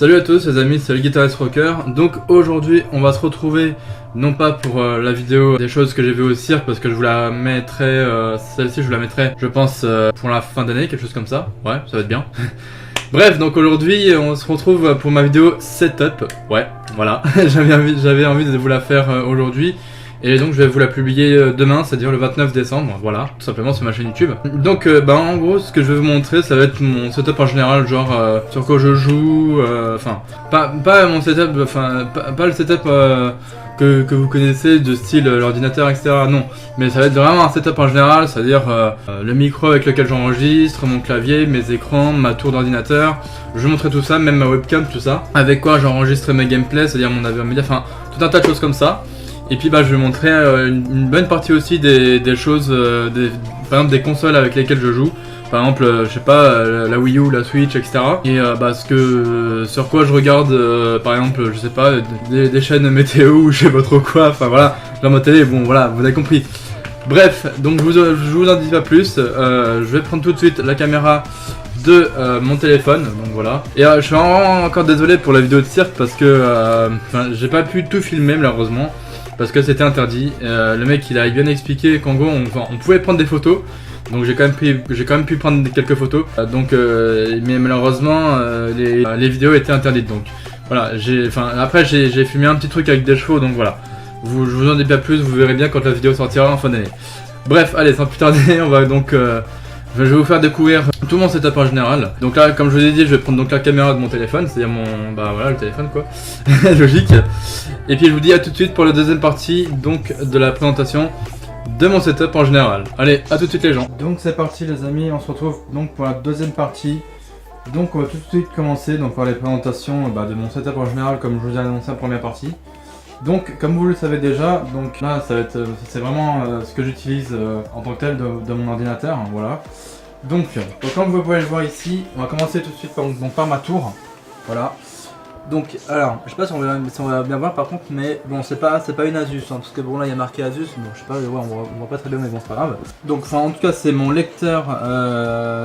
Salut à tous les amis, c'est le Guitarist Rocker. Donc aujourd'hui on va se retrouver non pas pour la vidéo des choses que j'ai vues au cirque, parce que je vous la mettrai, celle-ci je vous la mettrai je pense pour la fin d'année, quelque chose comme ça. Ouais, ça va être bien. Bref, donc aujourd'hui on se retrouve pour ma vidéo setup. Ouais, voilà, j'avais envie de vous la faire aujourd'hui. Et donc je vais vous la publier demain, c'est-à-dire le 29 décembre, voilà, tout simplement sur ma chaîne YouTube. Donc en gros ce que je vais vous montrer, ça va être mon setup en général, genre sur quoi je joue, enfin, pas mon setup, enfin, pas le setup que vous connaissez de style l'ordinateur, etc. Non, mais ça va être vraiment un setup en général, c'est-à-dire le micro avec lequel j'enregistre, mon clavier, mes écrans, ma tour d'ordinateur. Je vais montrer tout ça, même ma webcam, tout ça. Avec quoi j'enregistre mes gameplays, c'est-à-dire mon avion média, enfin, tout un tas de choses comme ça. Et puis je vais montrer une bonne partie aussi des choses, par exemple des consoles avec lesquelles je joue. Par exemple, je sais pas, la Wii U, la Switch, etc. Et sur quoi je regarde, par exemple, je sais pas, des chaînes météo ou je sais pas trop quoi. Enfin voilà, dans ma télé, bon voilà, vous avez compris. Bref, donc je vous en dis pas plus. Je vais prendre tout de suite la caméra de mon téléphone, donc voilà. Et je suis vraiment encore désolé pour la vidéo de cirque parce que j'ai pas pu tout filmer malheureusement. Parce que c'était interdit. Le mec il a bien expliqué qu'en gros on pouvait prendre des photos. Donc j'ai quand même pu prendre quelques photos. Mais malheureusement les vidéos étaient interdites. Donc voilà, après j'ai filmé un petit truc avec des chevaux, donc voilà. Je vous en dis pas plus, vous verrez bien quand la vidéo sortira en fin d'année. Bref, allez, sans plus tarder, on va donc je vais vous faire découvrir tout mon setup en général. Donc là, comme je vous ai dit, je vais prendre donc la caméra de mon téléphone, c'est-à-dire voilà, le téléphone quoi, logique. Et puis je vous dis à tout de suite pour la deuxième partie donc de la présentation de mon setup en général. Allez, à tout de suite les gens. Donc c'est parti les amis, on se retrouve donc pour la deuxième partie. Donc on va tout de suite commencer donc par les présentations de mon setup en général, comme je vous ai annoncé en première partie. Donc comme vous le savez déjà, donc là c'est vraiment ce que j'utilise en tant que tel de mon ordinateur, voilà. Donc comme vous pouvez le voir ici, on va commencer tout de suite par ma tour, voilà. Donc alors, je sais pas si on va bien voir par contre, mais bon c'est pas une Asus, hein, parce que bon là il y a marqué Asus, bon je sais pas, on voit pas très bien mais bon c'est pas grave. Donc en tout cas c'est mon lecteur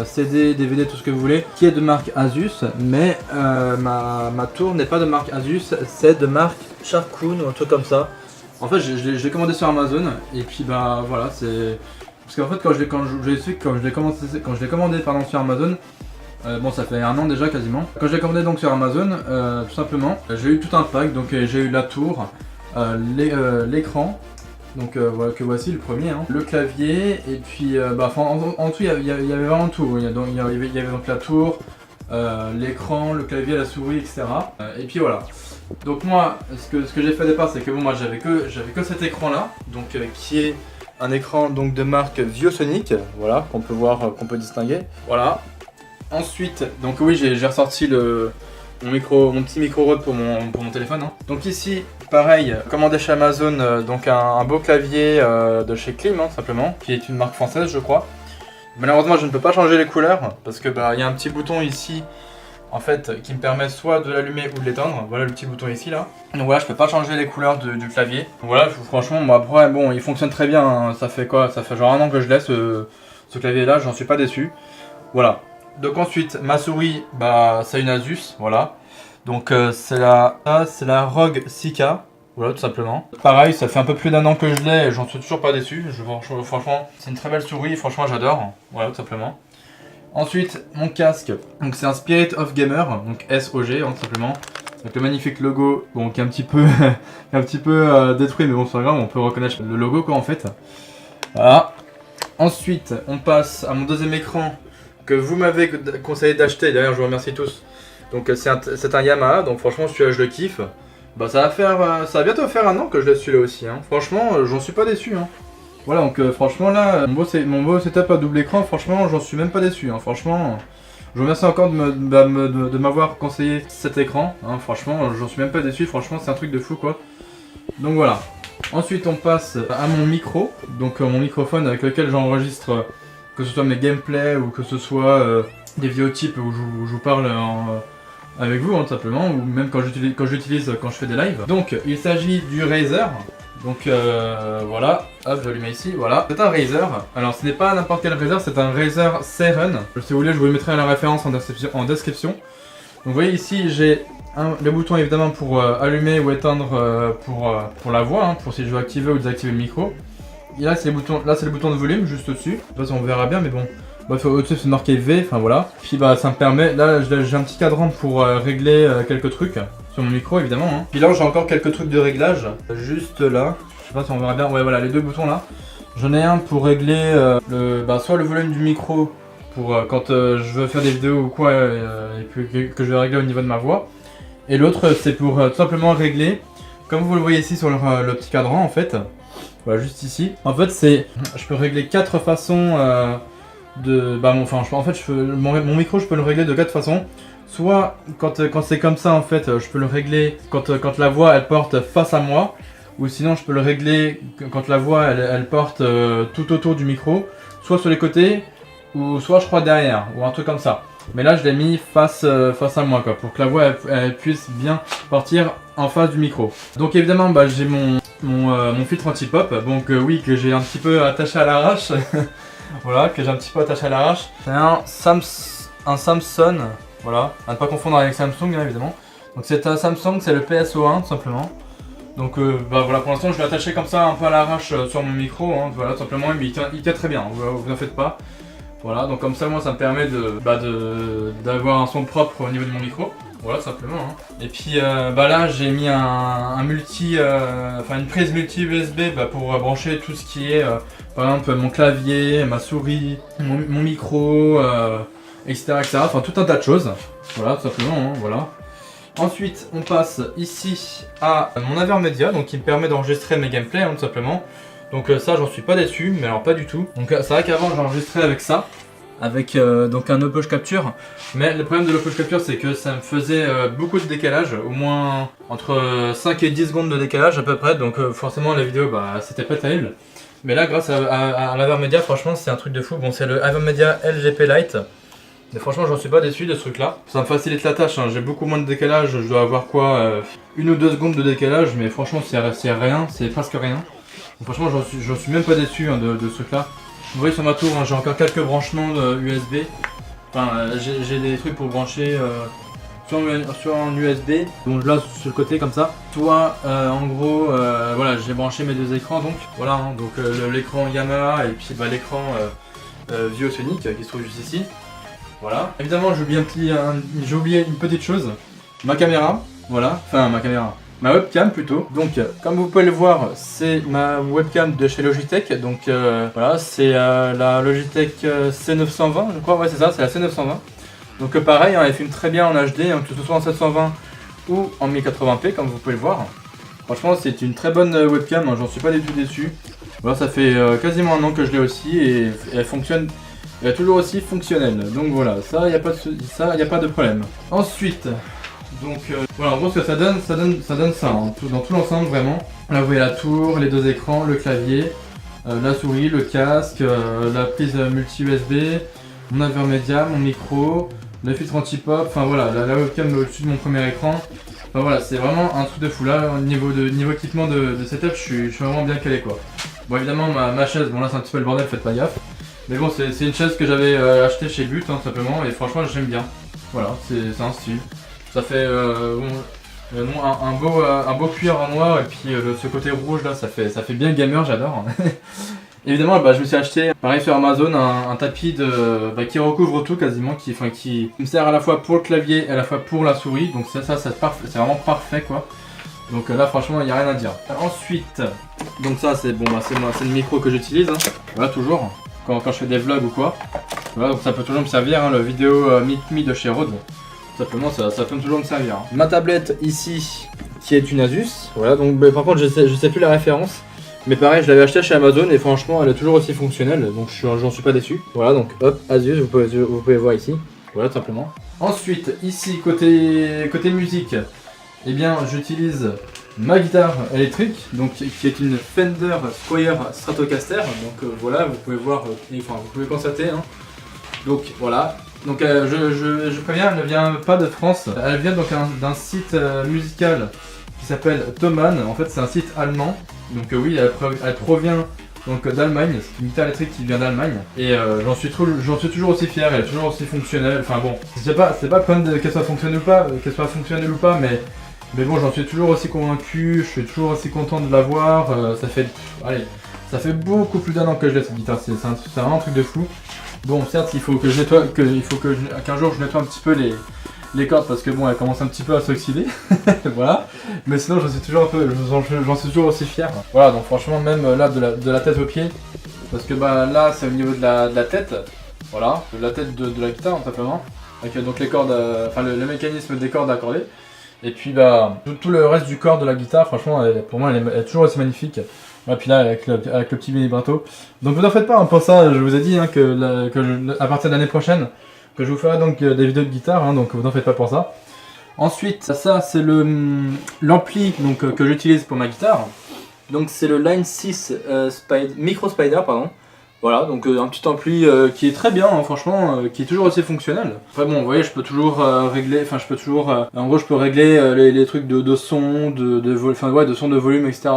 CD, DVD, tout ce que vous voulez, qui est de marque Asus, mais ma tour n'est pas de marque Asus, c'est de marque Sharkoon ou un truc comme ça. En fait je l'ai commandé sur Amazon, et puis voilà, c'est... Parce qu'en fait quand je l'ai commandé sur Amazon, bon ça fait un an déjà quasiment. Quand je l'ai commandé donc sur Amazon, tout simplement, j'ai eu tout un pack, donc j'ai eu la tour, l'écran, donc voilà, que voici le premier, hein, le clavier, et puis en tout il y avait vraiment tout. Il y avait donc la tour, l'écran, le clavier, la souris, etc. Et puis voilà. Donc moi, ce que j'ai fait au départ, c'est que bon, moi j'avais que cet écran là, donc qui est un écran donc de marque ViewSonic, voilà, qu'on peut voir, qu'on peut distinguer, voilà. Ensuite, donc oui, j'ai ressorti mon petit micro Rode pour mon téléphone, hein. Donc ici, pareil, commandé chez Amazon, donc un beau clavier de chez Klim, hein, simplement, qui est une marque française, je crois. Malheureusement, je ne peux pas changer les couleurs parce que y a un petit bouton ici, en fait, qui me permet soit de l'allumer ou de l'éteindre. Voilà le petit bouton ici là. Donc voilà, je peux pas changer les couleurs du clavier. Donc voilà, franchement, après, bon, il fonctionne très bien, hein. Ça fait quoi? Ça fait genre un an que je l'ai ce clavier là, j'en suis pas déçu. Voilà. Donc ensuite, ma souris, c'est une Asus, voilà. Donc c'est la ROG 6K, voilà tout simplement. Pareil, ça fait un peu plus d'un an que je l'ai et j'en suis toujours pas déçu. Franchement, c'est une très belle souris, franchement j'adore, voilà tout simplement. Ensuite, mon casque, donc c'est un Spirit of Gamer, donc SOG, hein, tout simplement. Avec le magnifique logo, bon qui est un petit peu, détruit, mais bon c'est pas grave, on peut reconnaître le logo quoi en fait. Voilà. Ensuite, on passe à mon deuxième écran, que vous m'avez conseillé d'acheter, d'ailleurs je vous remercie tous. Donc c'est un Yamaha, donc franchement celui-là je le kiffe. Ça va bientôt faire un an que je l'ai celui-là aussi, hein. Franchement j'en suis pas déçu, hein. Voilà, donc franchement là, mon beau setup à double écran, franchement j'en suis même pas déçu, hein. Franchement, je vous remercie encore de m'avoir conseillé cet écran, hein. Franchement j'en suis même pas déçu, franchement c'est un truc de fou quoi. Donc voilà. Ensuite on passe à mon micro, donc mon microphone avec lequel j'enregistre, que ce soit mes gameplays ou que ce soit des vidéotypes où je vous parle avec vous, hein, tout simplement, ou même quand j'utilise quand je fais des lives. Donc il s'agit du Razer. Donc voilà, hop, je le mets ici, voilà. C'est un Razer, alors ce n'est pas n'importe quel Razer, c'est un Razer Seren. Si vous voulez, je vous mettrai la référence en description. Donc vous voyez ici, j'ai le bouton évidemment pour allumer ou éteindre pour la voix, hein, pour si je veux activer ou désactiver le micro. Et là c'est le bouton de volume juste au-dessus. De toute façon on verra bien mais bon. Bref, au-dessus c'est marqué V, enfin voilà. Puis bah ça me permet, là j'ai un petit cadran pour régler quelques trucs sur mon micro évidemment. Hein. Puis là j'ai encore quelques trucs de réglage, juste là. Je sais pas si on verra bien, ouais voilà les deux boutons là. J'en ai un pour régler soit le volume du micro pour quand je veux faire des vidéos ou quoi et puis que je vais régler au niveau de ma voix. Et l'autre c'est pour tout simplement régler, comme vous le voyez ici sur le petit cadran en fait. Voilà juste ici. En fait je peux régler 4 façons mon micro je peux le régler de 4 façons. Soit quand c'est comme ça en fait je peux le régler quand la voix elle porte face à moi. Ou sinon je peux le régler quand la voix elle porte tout autour du micro, soit sur les côtés, ou soit je crois derrière, ou un truc comme ça. Mais là je l'ai mis face à moi quoi, pour que la voix elle puisse bien partir en face du micro. Donc évidemment j'ai mon filtre anti-pop, donc oui que j'ai un petit peu attaché à l'arrache. Voilà, que j'ai un petit peu attaché à l'arrache. C'est un Samsung, voilà, à ne pas confondre avec Samsung hein, évidemment. Donc c'est un Samsung, c'est le PSO1 tout simplement. Donc voilà, pour l'instant je l'ai attaché comme ça un peu à l'arrache sur mon micro, hein, voilà tout simplement, mais il tient très bien, vous en faites pas. Voilà, donc comme ça moi ça me permet d'avoir un son propre au niveau de mon micro, voilà simplement. Hein. Et puis là j'ai mis une prise multi USB pour brancher tout ce qui est, par exemple mon clavier, ma souris, mon micro, etc., enfin tout un tas de choses, voilà tout simplement, hein, voilà. Ensuite, on passe ici à mon Avermedia, donc qui me permet d'enregistrer mes gameplays, hein, tout simplement. Donc ça, j'en suis pas déçu, mais alors pas du tout. Donc c'est vrai qu'avant, j'enregistrais avec ça, avec donc un upload capture. Mais le problème de l'upload capture, c'est que ça me faisait beaucoup de décalage, au moins entre 5 et 10 secondes de décalage à peu près. Donc forcément, la vidéo, c'était pas terrible. Mais là, grâce à l'Avermedia, franchement, c'est un truc de fou. Bon, c'est le Avermedia LGP Lite. Mais franchement j'en suis pas déçu de ce truc là. Ça me facilite la tâche, hein. J'ai beaucoup moins de décalage, je dois avoir quoi 1 ou 2 secondes de décalage, mais franchement c'est rien, c'est presque rien. Donc, franchement j'en suis même pas déçu hein, de ce truc là. Vous voyez sur ma tour, hein, j'ai encore quelques branchements USB. Enfin j'ai des trucs pour brancher soit en USB, donc là sur le côté comme ça. Soit en gros voilà j'ai branché mes 2 écrans donc voilà hein, donc l'écran Yamaha et puis l'écran Viosonic qui se trouve juste ici. Voilà. Évidemment j'ai oublié une petite chose, ma caméra, voilà, enfin ma webcam plutôt. Donc comme vous pouvez le voir, c'est ma webcam de chez Logitech, donc voilà, c'est la Logitech C920 je crois, ouais c'est ça, c'est la C920. Donc pareil, hein, elle filme très bien en HD, hein, que ce soit en 720 ou en 1080p comme vous pouvez le voir. Franchement c'est une très bonne webcam, hein, j'en suis pas du tout déçu. Voilà, ça fait quasiment 1 an que je l'ai aussi et elle fonctionne. Elle est toujours aussi fonctionnelle, donc voilà, ça y a pas de problème. Ensuite, donc voilà, en gros ce que ça donne ça, hein, dans tout l'ensemble vraiment. Là vous voyez la tour, les 2 écrans, le clavier, la souris, le casque, la prise multi USB, mon Avermedia, mon micro, le filtre anti-pop, enfin voilà, la webcam au-dessus de mon premier écran. Enfin voilà, c'est vraiment un truc de fou là, au niveau équipement de setup, je suis vraiment bien calé quoi. Bon évidemment ma chaise, bon là c'est un petit peu le bordel, faites pas gaffe. Mais bon, c'est une chaise que j'avais achetée chez But, hein, simplement, et franchement, j'aime bien. Voilà, c'est un style. Ça fait un beau cuir en noir, et puis ce côté rouge là, ça fait bien gamer, j'adore. Évidemment, je me suis acheté, pareil sur Amazon, un tapis qui recouvre tout quasiment, qui me sert à la fois pour le clavier et à la fois pour la souris. Donc c'est vraiment parfait quoi. Donc là, franchement, il n'y a rien à dire. Ensuite, donc ça, c'est le micro que j'utilise, hein. Voilà, toujours. Quand je fais des vlogs ou quoi, voilà, donc ça peut toujours me servir, hein, le vidéo Meet Me de chez Rode, simplement ça peut toujours me servir. Hein. Ma tablette ici, qui est une Asus, voilà, donc par contre je sais plus la référence, mais pareil je l'avais acheté chez Amazon et franchement elle est toujours aussi fonctionnelle, donc j'en suis pas déçu. Voilà, donc hop, Asus, vous pouvez voir ici, voilà tout simplement. Ensuite, ici côté musique, eh bien j'utilise ma guitare électrique, donc qui est une Fender Squier Stratocaster, donc voilà, vous pouvez voir, vous pouvez constater, hein. Donc voilà, donc je préviens, elle ne vient pas de France, elle vient donc d'un site musical qui s'appelle Thomann. En fait c'est un site allemand, donc oui, elle provient donc d'Allemagne, c'est une guitare électrique qui vient d'Allemagne et j'en suis toujours aussi fier, elle est toujours aussi fonctionnelle. Enfin bon, c'est pas le problème qu'elle soit fonctionnelle ou pas, mais bon, j'en suis toujours aussi convaincu, je suis toujours aussi content de l'avoir. Ça fait beaucoup plus d'1 an que je l'ai cette guitare, c'est vraiment un truc de fou. Bon, certes, il faut que je nettoie, qu'un jour je nettoie un petit peu les cordes parce que bon, elles commencent un petit peu à s'oxyder. Voilà. Mais sinon, j'en suis toujours aussi fier. Voilà, donc franchement, même là, de la tête aux pieds, parce que bah là, c'est au niveau de la tête. Voilà, de la tête de la guitare, tout simplement. Avec donc les cordes, enfin le mécanisme des cordes accordées. Et puis bah, tout le reste du corps de la guitare, franchement, pour moi, elle est toujours aussi magnifique. Et puis là, avec le petit vibrato. Donc vous n'en faites pas hein, pour ça, je vous ai dit hein, à partir de l'année prochaine, que je vous ferai donc des vidéos de guitare, hein, donc vous n'en faites pas pour ça. Ensuite, ça c'est l'ampli que j'utilise pour ma guitare. Donc c'est le Line 6 Micro Spider, pardon. Voilà, donc un petit ampli qui est très bien, hein, franchement, qui est toujours assez fonctionnel. Après bon, vous voyez, je peux toujours régler, enfin en gros je peux régler les trucs de son, de son, de volume, etc.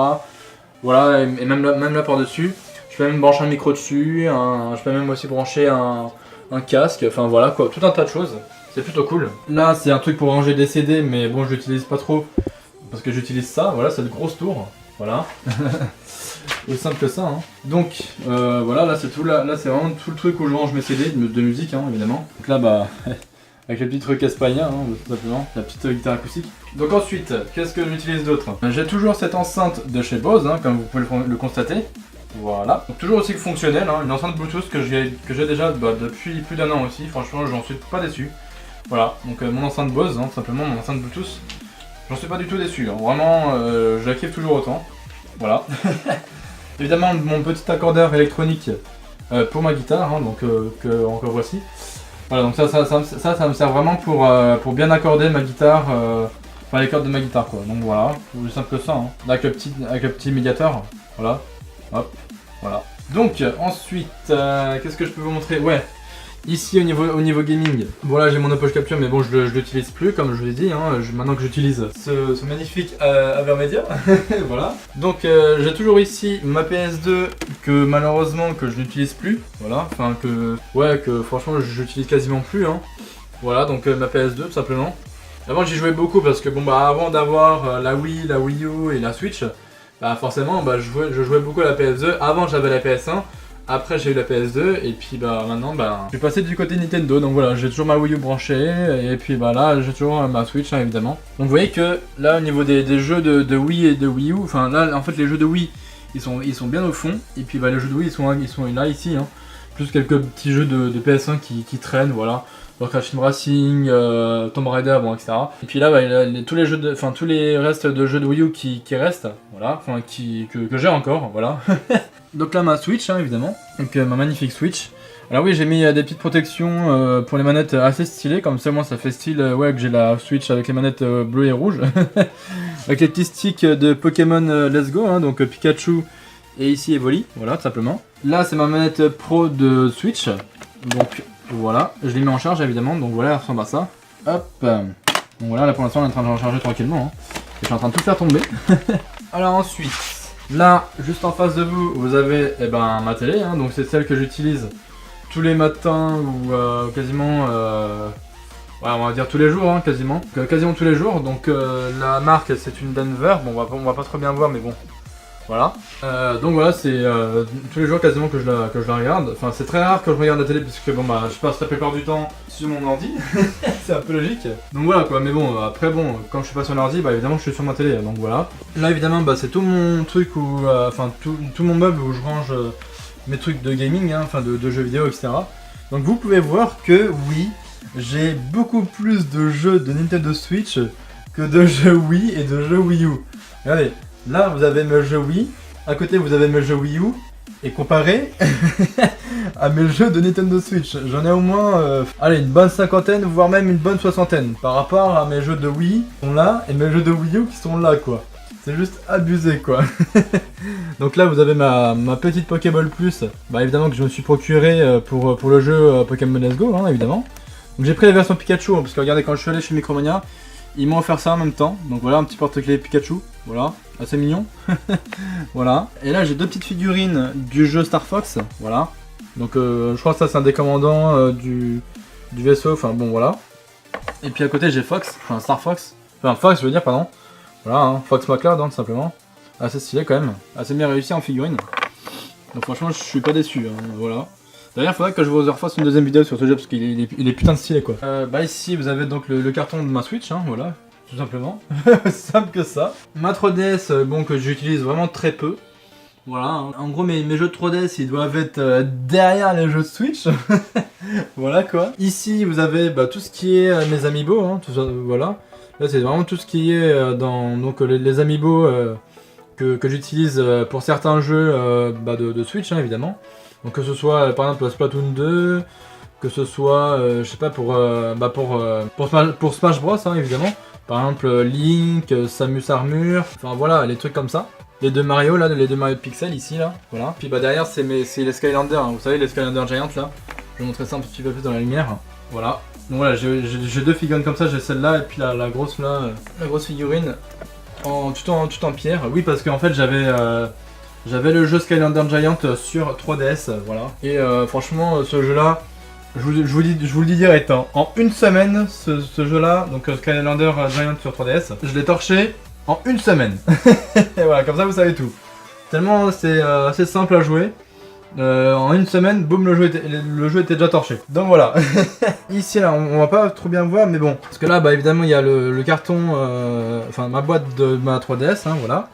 Voilà, et même là par-dessus, je peux même brancher un micro dessus, je peux même aussi brancher un casque, enfin voilà quoi, tout un tas de choses. C'est plutôt cool. Là, c'est un truc pour ranger des CD, mais bon, je l'utilise pas trop, parce que j'utilise ça, voilà, c'est une grosse tour, voilà. Aussi simple que ça, hein. Donc, voilà, là c'est vraiment tout le truc où je range mes CD de musique, hein, évidemment. Donc là, bah... avec le petit truc espagnol, hein, tout simplement, la petite guitare acoustique. Donc ensuite, qu'est-ce que j'utilise d'autre? J'ai toujours cette enceinte de chez Bose, hein, comme vous pouvez le constater. Voilà. Donc toujours aussi fonctionnelle, hein, une enceinte Bluetooth que j'ai déjà depuis plus d'1 an aussi. Franchement, j'en suis pas déçu. Voilà, donc mon enceinte Bose, hein, tout simplement, mon enceinte Bluetooth. J'en suis pas du tout déçu, hein. Vraiment, je la kiffe toujours autant. Voilà. Évidemment, mon petit accordeur électronique pour ma guitare, hein, donc encore voici. Voilà, donc ça me sert vraiment pour bien accorder ma guitare, enfin les cordes de ma guitare quoi. Donc voilà, c'est aussi simple que ça, hein. Avec le petit médiateur, voilà, hop, voilà. Donc ensuite, qu'est-ce que je peux vous montrer? Ouais, ici au niveau gaming, voilà j'ai mon Apple Capture mais bon je l'utilise plus comme je vous l'ai dit, hein, maintenant que j'utilise ce magnifique Avermedia, voilà. Donc j'ai toujours ici ma PS2 que malheureusement que je n'utilise plus, voilà, enfin que franchement j'utilise quasiment plus, hein. Voilà, donc ma PS2 tout simplement. Avant j'y jouais beaucoup parce que bon bah avant d'avoir la Wii, la Wii U et la Switch, bah forcément bah, je jouais beaucoup à la PS2, avant j'avais la PS1. Après j'ai eu la PS2 et puis bah maintenant bah je suis passé du côté Nintendo, donc voilà j'ai toujours ma Wii U branchée et puis bah là j'ai toujours ma Switch hein, évidemment. Donc vous voyez que là au niveau des jeux de Wii et de Wii U, enfin là en fait les jeux de Wii ils sont bien au fond et puis bah les jeux de Wii ils sont là ici hein. Plus quelques petits jeux de PS1 qui traînent, voilà. Crash Team Racing, Tomb Raider, bon etc. Et puis là bah, tous les restes de jeux de Wii U qui restent, voilà, enfin que j'ai encore, voilà. Donc là ma Switch hein, évidemment, donc ma magnifique Switch. Alors oui j'ai mis des petites protections pour les manettes assez stylées, comme ça moi ça fait style ouais que j'ai la Switch avec les manettes bleues et rouges. Avec les petits sticks de Pokémon Let's Go, hein, donc Pikachu et ici Evoli, voilà tout simplement. Là c'est ma manette pro de Switch, donc voilà, je l'ai mis en charge évidemment, donc voilà elle ressemble à ça. Hop, donc voilà là pour l'instant on est en train de recharger tranquillement, hein. Et je suis en train de tout faire tomber. Alors ensuite... Là, juste en face de vous, vous avez ma télé, hein, donc c'est celle que j'utilise tous les matins ou quasiment, ouais, on va dire tous les jours, hein, quasiment tous les jours. Donc la marque c'est une Denver, bon on va pas trop bien voir mais bon, voilà. Donc voilà, c'est tous les jours quasiment que je la regarde. Enfin c'est très rare que je regarde la télé puisque bon bah je passe la plupart du temps sur mon ordi, c'est un peu logique. Donc voilà quoi, mais bon après bon quand je suis pas sur l'ordi, bah évidemment je suis sur ma télé, donc voilà. Là évidemment bah c'est tout mon truc où, enfin tout mon meuble où je range mes trucs de gaming, hein, enfin de jeux vidéo etc. Donc vous pouvez voir que oui, j'ai beaucoup plus de jeux de Nintendo Switch que de jeux Wii et de jeux Wii U. Regardez. Là, vous avez mes jeux Wii, à côté vous avez mes jeux Wii U, et comparé à mes jeux de Nintendo Switch, j'en ai au moins, allez, une bonne cinquantaine, voire même une bonne soixantaine, par rapport à mes jeux de Wii qui sont là, et mes jeux de Wii U qui sont là, quoi. C'est juste abusé, quoi. Donc là, vous avez ma petite Pokéball Plus, bah évidemment que je me suis procuré pour le jeu Pokémon Let's Go, hein, évidemment. Donc j'ai pris la version Pikachu, hein, parce que regardez, quand je suis allé chez Micromania, ils m'ont offert ça en même temps, donc voilà, un petit porte-clés Pikachu. voilà, assez mignon. Voilà. Et là j'ai deux petites figurines du jeu Star Fox, voilà. Donc je crois que ça c'est un des commandants du vaisseau, enfin bon voilà. Et puis à côté j'ai Fox, enfin Star Fox, enfin Fox je veux dire pardon. Voilà, hein, Fox McCloud hein, tout simplement. Assez stylé quand même, assez bien réussi en figurine. Donc franchement je suis pas déçu, hein, voilà. D'ailleurs il faudrait que je vous refasse une deuxième vidéo sur ce jeu parce qu'il est putain de stylé quoi. Bah ici vous avez donc le carton de ma Switch, hein, voilà. Tout simplement, simple que ça. Ma 3DS, bon que j'utilise vraiment très peu. Voilà, hein. En gros mes jeux de 3DS ils doivent être derrière les jeux de Switch. Voilà quoi. Ici vous avez bah, tout ce qui est mes amiibo, hein, tout ça, voilà. Là c'est vraiment tout ce qui est dans donc, les amiibo que j'utilise pour certains jeux bah, de Switch hein, évidemment. Donc que ce soit par exemple Splatoon 2, que ce soit je sais pas pour Smash Bros hein, évidemment. Par exemple Link, Samus Armure, enfin voilà les trucs comme ça. Les deux Mario là, les deux Mario de Pixel ici là, voilà. Puis bah derrière c'est les Skylanders, hein. Vous savez les Skylanders Giant là. Je vais vous montrer ça un petit peu plus dans la lumière. Voilà. Donc voilà, j'ai deux figurines comme ça, j'ai celle-là et puis la grosse là, la grosse figurine tout en pierre. Oui parce qu'en fait j'avais le jeu Skylander Giant sur 3DS, voilà. Et franchement ce jeu là, je vous le dis direct, hein. En une semaine ce jeu là, donc Skylander Giant sur 3DS, je l'ai torché en une semaine. Et voilà, comme ça vous savez tout. Tellement c'est assez simple à jouer. En une semaine, boum, le jeu était déjà torché. Donc voilà. Ici là, on va pas trop bien voir, mais bon. Parce que là, bah évidemment, il y a le carton, enfin ma boîte de ma 3DS, hein, voilà.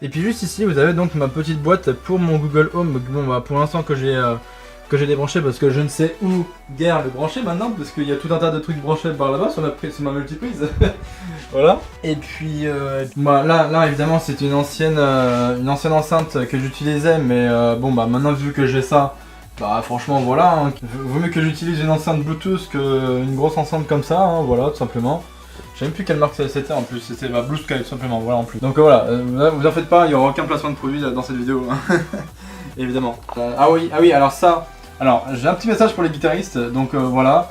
Et puis juste ici, vous avez donc ma petite boîte pour mon Google Home. Bon, bah pour l'instant que j'ai débranché parce que je ne sais où guère le brancher maintenant parce qu'il y a tout un tas de trucs branchés par là-bas sur ma multiprise. Voilà. Et puis bah, là évidemment c'est une ancienne enceinte que j'utilisais mais bon bah maintenant vu que j'ai ça, bah franchement voilà, hein, vaut mieux que j'utilise une enceinte Bluetooth qu'une grosse enceinte comme ça, hein, voilà tout simplement. Je sais même plus quelle marque c'était en plus, c'était ma Blue Sky tout simplement, voilà en plus. Donc voilà, vous en faites pas, il n'y aura aucun placement de produit dans cette vidéo. Hein. Évidemment. Ah oui, alors ça. Alors, j'ai un petit message pour les guitaristes, donc voilà.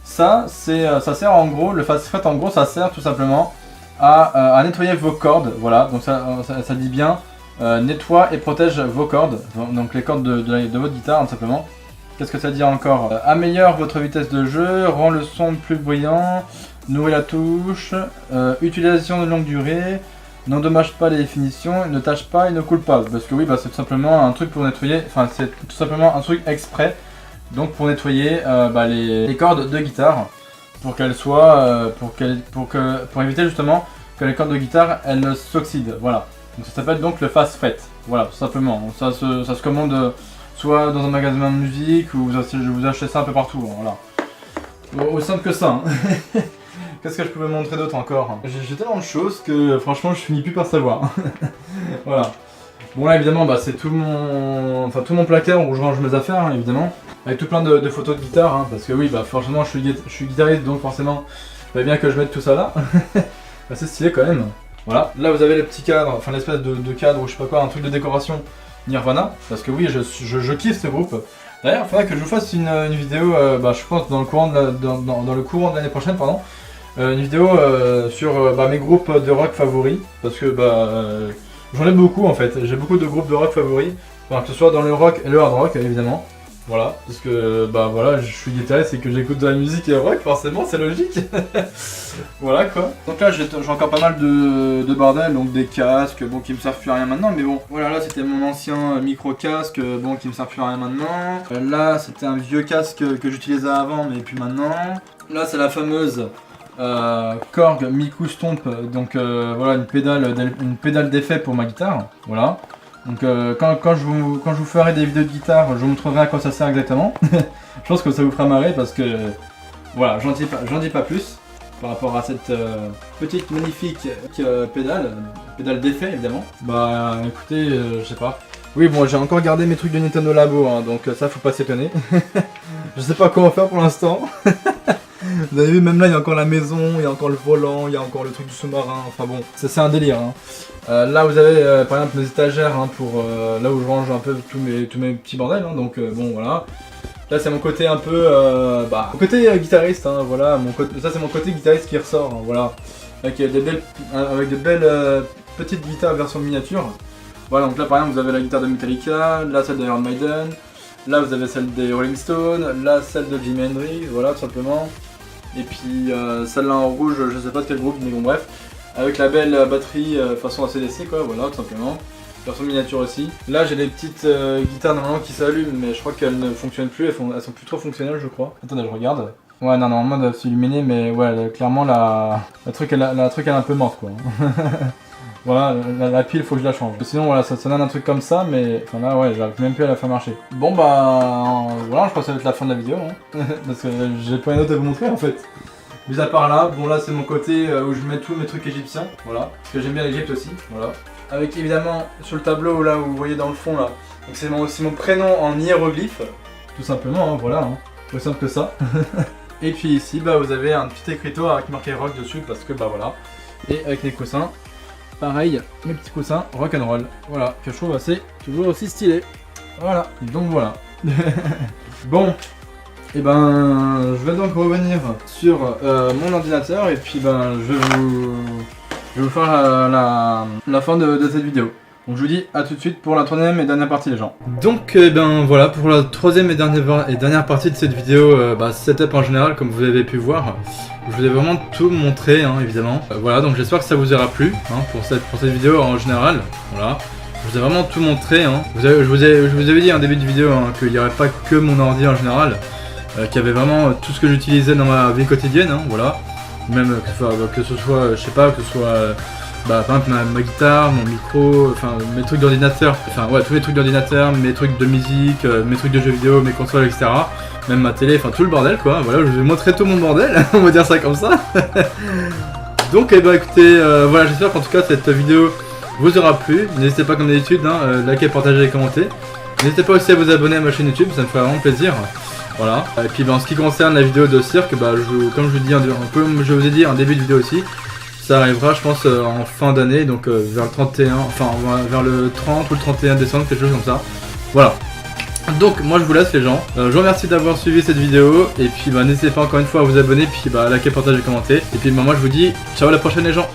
Ça sert en gros, le fast fret en gros, ça sert tout simplement à nettoyer vos cordes, voilà. Donc ça dit bien, nettoie et protège vos cordes, donc les cordes de votre guitare, tout simplement. Qu'est-ce que ça dit encore? Améliore votre vitesse de jeu, rend le son plus bruyant, nourrit la touche, utilisation de longue durée, n'endommage pas les définitions, ne tâche pas et ne coule pas. Parce que oui, bah, c'est tout simplement un truc pour nettoyer, enfin c'est tout simplement un truc exprès. Donc pour nettoyer bah, les cordes de guitare, pour qu'elles soient, pour éviter justement que les cordes de guitare elles s'oxydent. Voilà. Donc ça s'appelle donc le fast fret. Voilà, tout simplement. Ça se commande soit dans un magasin de musique ou vous achetez ça un peu partout. Voilà. Aussi simple que ça. Hein. Qu'est-ce que je pouvais montrer d'autre encore? J'ai tellement de choses que franchement je finis plus par savoir. Voilà. Bon là évidemment bah, c'est tout mon placard où je range mes affaires hein, évidemment. Avec tout plein de photos de guitare hein, parce que oui bah forcément je suis guitariste donc forcément il fallait bien que je mette tout ça là. C'est stylé quand même. Voilà. Là vous avez le petit cadre, enfin l'espèce de cadre ou je sais pas quoi, un truc de décoration Nirvana. Parce que oui je kiffe ce groupe. D'ailleurs il faudrait que je vous fasse une vidéo bah, je pense dans le courant de l'année prochaine pardon. Une vidéo sur mes groupes de rock favoris parce que j'en ai beaucoup en fait, j'ai beaucoup de groupes de rock favoris, enfin, que ce soit dans le rock et le hard rock évidemment, voilà, parce que voilà, je suis guitariste et que j'écoute de la musique et rock, forcément c'est logique. Voilà quoi. Donc là j'ai encore pas mal de bordel, donc des casques, bon qui me servent plus à rien maintenant, mais bon, voilà là c'était mon ancien micro casque, bon qui me sert plus à rien maintenant. Là c'était un vieux casque que j'utilisais avant mais plus maintenant. Là c'est la fameuse Korg Miku Stomp, donc voilà une pédale d'effet pour ma guitare, voilà. Donc quand je vous ferai des vidéos de guitare, je vous montrerai à quoi ça sert exactement. Je pense que ça vous fera marrer parce que voilà, j'en dis pas plus par rapport à cette petite magnifique pédale d'effet évidemment. Bah écoutez, je sais pas. Oui bon j'ai encore gardé mes trucs de Nintendo Labo, hein, donc ça faut pas s'étonner. Je sais pas comment faire pour l'instant. Vous avez vu, même là il y a encore la maison, il y a encore le volant, il y a encore le truc du sous-marin, enfin bon, c'est un délire. Hein. Là vous avez par exemple mes étagères hein, pour là où je range un peu tous mes petits bordels, hein, donc bon voilà. Là c'est mon côté un peu, mon côté guitariste, hein, voilà, ça c'est mon côté guitariste qui ressort, hein, voilà. Avec de belles petites guitares version miniature. Voilà, donc là par exemple vous avez la guitare de Metallica, là celle d'Iron Maiden, là vous avez celle des Rolling Stones, là celle de Jimi Hendrix, voilà tout simplement. Et puis celle-là en rouge, je sais pas de quel groupe, mais bon bref. Avec la belle batterie façon ACDC quoi, voilà tout simplement. Version miniature aussi. Là j'ai des petites guitares normalement qui s'allument, mais je crois qu'elles ne fonctionnent plus, elles sont plus trop fonctionnelles je crois. Attendez, je regarde. Ouais, non, normalement elles doivent s'illuminer, mais ouais, clairement la truc elle est un peu morte quoi. Voilà, la pile faut que je la change. Sinon voilà, ça donne un truc comme ça, mais enfin là ouais, j'arrive même plus à la faire marcher. Bon bah voilà, je crois que ça va être la fin de la vidéo, hein. Parce que j'ai pas une autre à vous montrer en fait. Mis à part là, bon là c'est mon côté où je mets tous mes trucs égyptiens, voilà. Parce que j'aime bien l'Égypte aussi, voilà. Avec évidemment sur le tableau là où vous voyez dans le fond là, donc c'est mon prénom en hiéroglyphe, tout simplement, hein, voilà, hein. Aussi simple que ça. Et puis ici bah vous avez un petit écriteau avec marqué rock dessus parce que bah voilà. Et avec les coussins, pareil, mes petits coussins rock'n'roll, voilà, que je trouve toujours aussi stylé. Voilà, donc voilà. Bon. Et ben, je vais donc revenir sur mon ordinateur et puis ben, je vais vous faire la fin de cette vidéo. Donc je vous dis à tout de suite pour la troisième et dernière partie les gens. Donc ben voilà, pour la troisième et dernière partie de cette vidéo, setup en général comme vous avez pu voir, je vous ai vraiment tout montré hein, évidemment. Voilà, donc j'espère que ça vous aura plu hein, pour cette vidéo en général. Voilà. Je vous ai vraiment tout montré. Hein. Je vous avais dit en début de vidéo hein, qu'il n'y aurait pas que mon ordi en général. Qu'il y avait vraiment tout ce que j'utilisais dans ma vie quotidienne, hein, voilà. Même que ce soit, je sais pas, que ce soit par exemple ma guitare, mon micro, enfin mes trucs d'ordinateur, enfin ouais, tous mes trucs d'ordinateur, mes trucs de musique, mes trucs de jeux vidéo, mes consoles, etc. Même ma télé, enfin tout le bordel quoi, voilà, je vous ai montré tout mon bordel, on va dire ça comme ça. Donc écoutez, voilà, j'espère qu'en tout cas cette vidéo vous aura plu. N'hésitez pas comme d'habitude, hein, likez, partagez et commentez. N'hésitez pas aussi à vous abonner à ma chaîne YouTube, ça me ferait vraiment plaisir. Voilà, et puis en ce qui concerne la vidéo de cirque, comme je vous ai dit en début de vidéo aussi, ça arrivera je pense en fin d'année, donc vers le 31, enfin vers le 30 ou le 31 décembre, quelque chose comme ça. Voilà. Donc moi je vous laisse les gens, je vous remercie d'avoir suivi cette vidéo, et puis n'hésitez pas encore une fois à vous abonner, puis liker, partager, commenter, et puis moi je vous dis ciao à la prochaine les gens.